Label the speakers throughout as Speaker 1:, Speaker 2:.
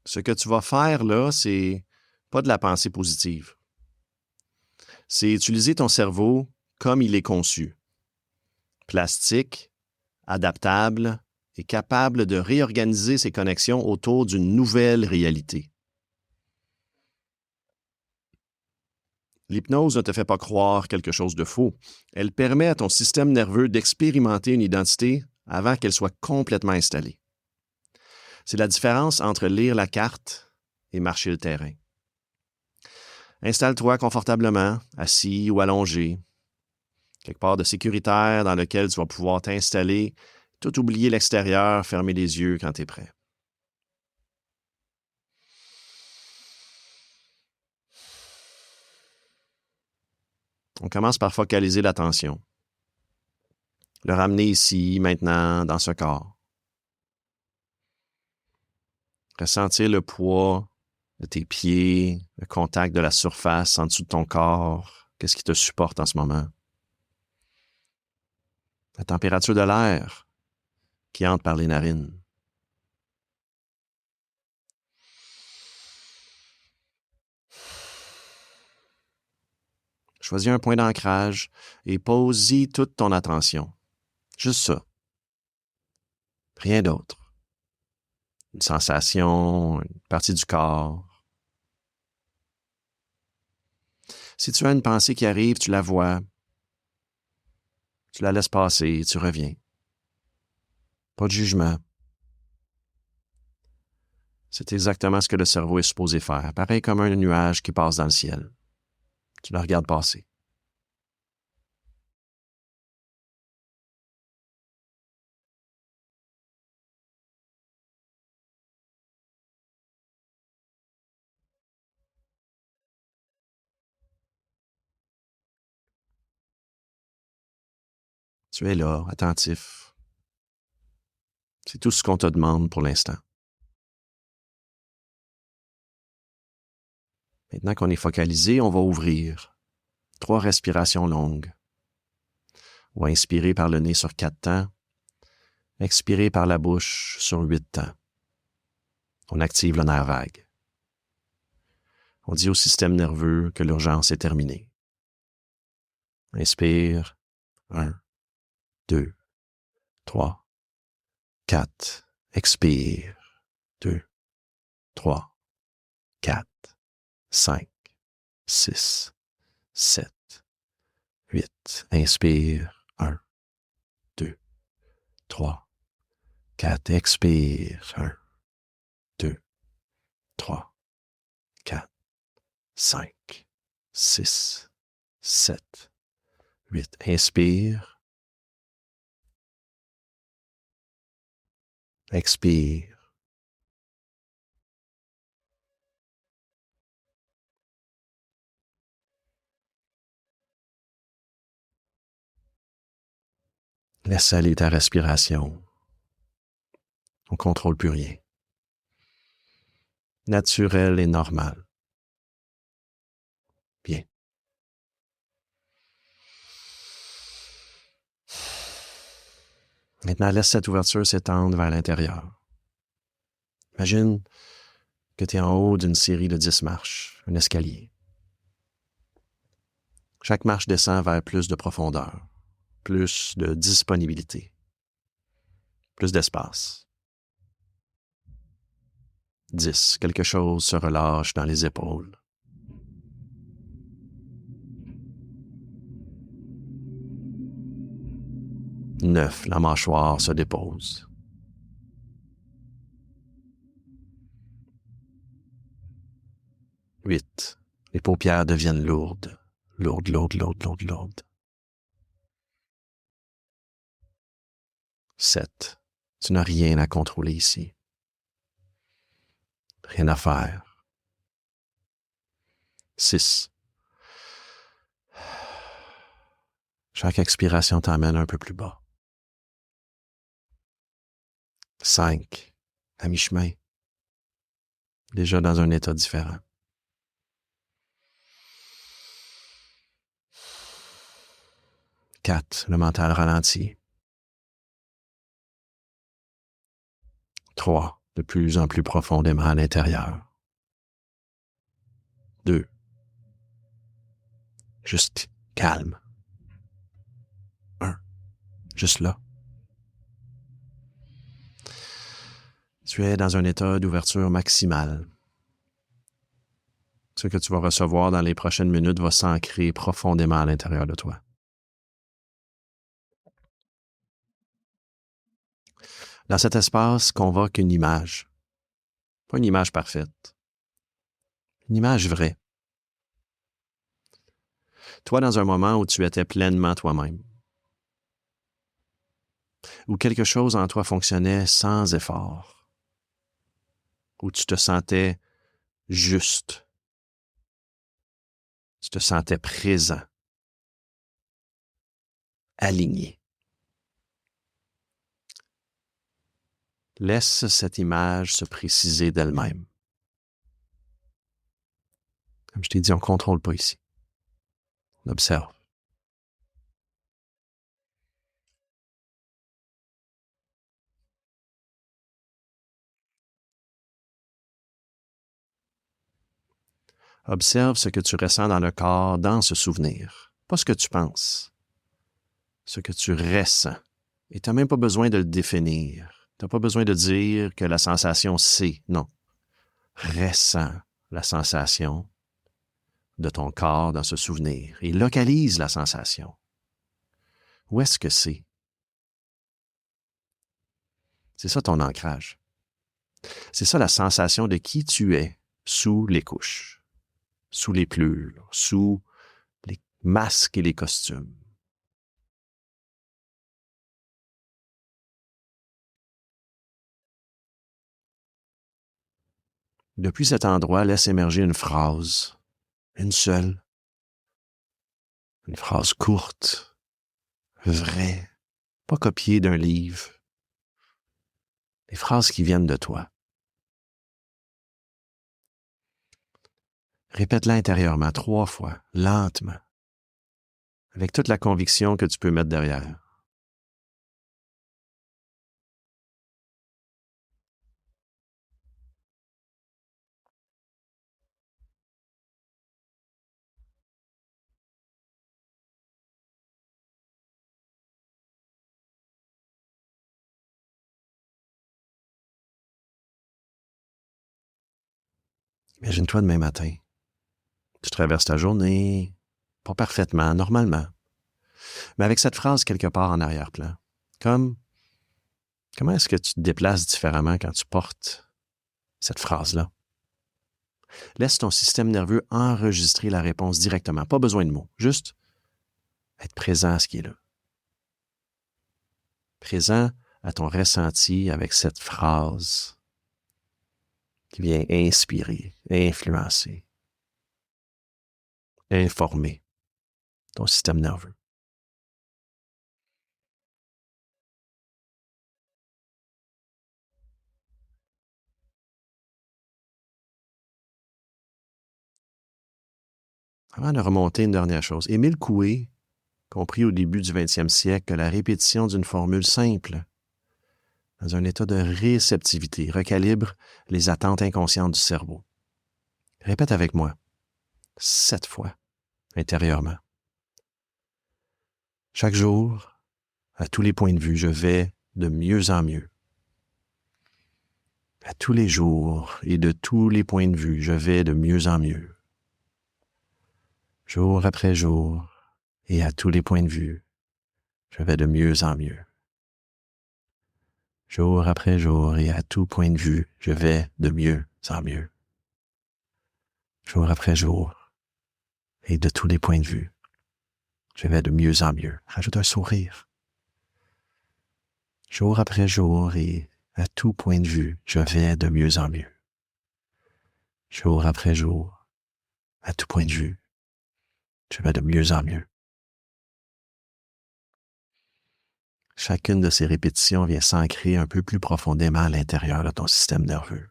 Speaker 1: Ce que tu vas faire là, c'est pas de la pensée positive. C'est utiliser ton cerveau comme il est conçu. Plastique, adaptable et capable de réorganiser ses connexions autour d'une nouvelle réalité. L'hypnose ne te fait pas croire quelque chose de faux. Elle permet à ton système nerveux d'expérimenter une identité avant qu'elle soit complètement installée. C'est la différence entre lire la carte et marcher le terrain. Installe-toi confortablement, assis ou allongé, quelque part de sécuritaire dans lequel tu vas pouvoir t'installer, tout oublier l'extérieur, fermer les yeux quand tu es prêt. On commence par focaliser l'attention. Le ramener ici, maintenant, dans ce corps. Ressentir le poids de tes pieds, le contact de la surface en dessous de ton corps. Qu'est-ce qui te supporte en ce moment? La température de l'air qui entre par les narines. Choisis un point d'ancrage et pose-y toute ton attention. Juste ça. Rien d'autre. Une sensation, une partie du corps. Si tu as une pensée qui arrive, tu la vois. Tu la laisses passer, tu reviens. Pas de jugement. C'est exactement ce que le cerveau est supposé faire, pareil comme un nuage qui passe dans le ciel. Tu le regardes passer. Tu es là, attentif. C'est tout ce qu'on te demande pour l'instant. Maintenant qu'on est focalisé, on va ouvrir 3 respirations longues. On va inspirer par le nez sur 4 temps, expirer par la bouche sur 8 temps. On active le nerf vague. On dit au système nerveux que l'urgence est terminée. Inspire, 1, 2, 3, 4. Expire, 2, 3, 4, 5, 6, 7, 8. Inspire, 1, 2, 3, 4. Expire, 1, 2, 3, 4, 5, 6, 7, 8. Inspire. Expire. Laisse aller ta respiration. On ne contrôle plus rien. Naturel et normal. Bien. Maintenant, laisse cette ouverture s'étendre vers l'intérieur. Imagine que tu es en haut d'une série de 10 marches, un escalier. Chaque marche descend vers plus de profondeur, plus de disponibilité, plus d'espace. 10. Quelque chose se relâche dans les épaules. 9. La mâchoire se dépose. 8. Les paupières deviennent lourdes. Lourdes, lourdes, lourdes, lourdes, lourdes. 7. Tu n'as rien à contrôler ici. Rien à faire. 6. Chaque expiration t'emmène un peu plus bas. 5. À mi-chemin. Déjà dans un état différent. 4. Le mental ralentit. 3. de plus en plus profondément à l'intérieur. 2. Juste calme. 1. Juste là. Tu es dans un état d'ouverture maximale. Ce que tu vas recevoir dans les prochaines minutes va s'ancrer profondément à l'intérieur de toi. Dans cet espace convoque une image. Pas une image parfaite. Une image vraie. Toi, dans un moment où tu étais pleinement toi-même. Où quelque chose en toi fonctionnait sans effort. Où tu te sentais juste. Tu te sentais présent. Aligné. Laisse cette image se préciser d'elle-même. Comme je t'ai dit, on ne contrôle pas ici. On observe. Observe ce que tu ressens dans le corps dans ce souvenir. Pas ce que tu penses. Ce que tu ressens. Et tu n'as même pas besoin de le définir. Tu n'as pas besoin de dire que la sensation c'est. Non. Ressens la sensation de ton corps dans ce souvenir et localise la sensation. Où est-ce que c'est? C'est ça ton ancrage. C'est ça la sensation de qui tu es sous les couches, sous les pelures, sous les masques et les costumes. Depuis cet endroit, laisse émerger une phrase, une seule, une phrase courte, vraie, pas copiée d'un livre. Des phrases qui viennent de toi. Répète-la intérieurement 3 fois, lentement, avec toute la conviction que tu peux mettre derrière. Imagine-toi demain matin. Tu traverses ta journée, pas parfaitement, normalement, mais avec cette phrase quelque part en arrière-plan. Comment est-ce que tu te déplaces différemment quand tu portes cette phrase-là? Laisse ton système nerveux enregistrer la réponse directement. Pas besoin de mots, juste être présent à ce qui est là. Présent à ton ressenti avec cette phrase qui vient inspirer, influencer, informer ton système nerveux. Avant de remonter, une dernière chose. Émile Coué compris au début du 20e siècle que la répétition d'une formule simple, dans un état de réceptivité, recalibre les attentes inconscientes du cerveau. Répète avec moi, 7 fois, intérieurement. Chaque jour, à tous les points de vue, je vais de mieux en mieux. À tous les jours et de tous les points de vue, je vais de mieux en mieux. Jour après jour et à tous les points de vue, je vais de mieux en mieux. Jour après jour et à tout point de vue, je vais de mieux en mieux. Jour après jour et de tous les points de vue, je vais de mieux en mieux. Rajoute un sourire. Jour après jour et à tout point de vue, je vais de mieux en mieux. Jour après jour, à tout point de vue, je vais de mieux en mieux. Chacune de ces répétitions vient s'ancrer un peu plus profondément à l'intérieur de ton système nerveux.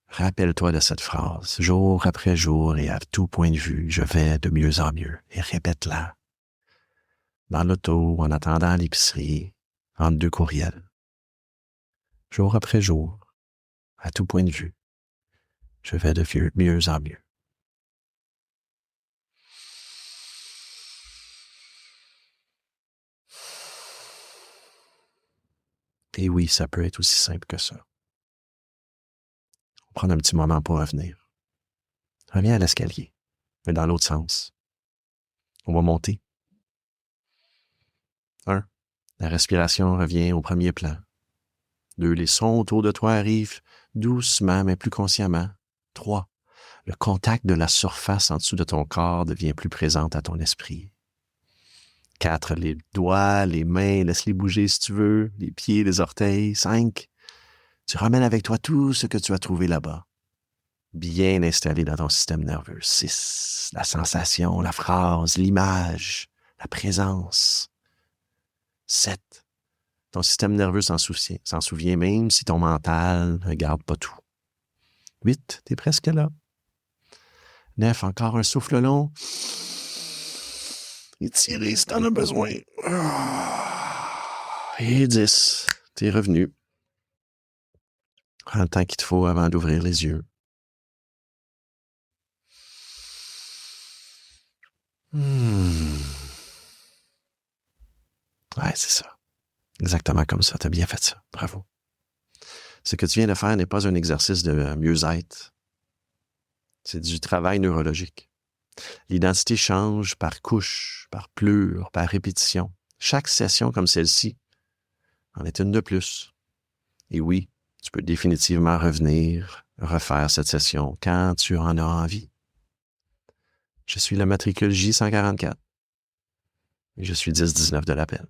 Speaker 1: Rappelle-toi de cette phrase, jour après jour et à tout point de vue, je vais de mieux en mieux. Et répète-la. Dans l'auto, en attendant à l'épicerie, entre 2 courriels. jour après jour, à tout point de vue, je vais de mieux en mieux. Et oui, ça peut être aussi simple que ça. On va prendre un petit moment pour revenir. Reviens à l'escalier, mais dans l'autre sens. On va monter. 1. La respiration revient au premier plan. 2. Les sons autour de toi arrivent doucement mais plus consciemment. 3. Le contact de la surface en dessous de ton corps devient plus présent à ton esprit. 4. Les doigts, les mains, laisse-les bouger si tu veux, les pieds, les orteils. 5. Tu ramènes avec toi tout ce que tu as trouvé là-bas, bien installé dans ton système nerveux. 6. La sensation, la phrase, l'image, la présence. 7. Ton système nerveux s'en souvient même si ton mental ne garde pas tout. 8. T'es presque là. 9. Encore un souffle long. Étiré si t'en as besoin. Et 10. T'es revenu. Prends le temps qu'il te faut avant d'ouvrir les yeux. Ouais, c'est ça. Exactement comme ça. T'as bien fait ça. Bravo. Ce que tu viens de faire n'est pas un exercice de mieux-être. C'est du travail neurologique. L'identité change par couche, par plure, par répétition. Chaque session comme celle-ci en est une de plus. Et oui, tu peux définitivement revenir, refaire cette session quand tu en as envie. Je suis le matricule J144 et je suis 1019 de l'appel.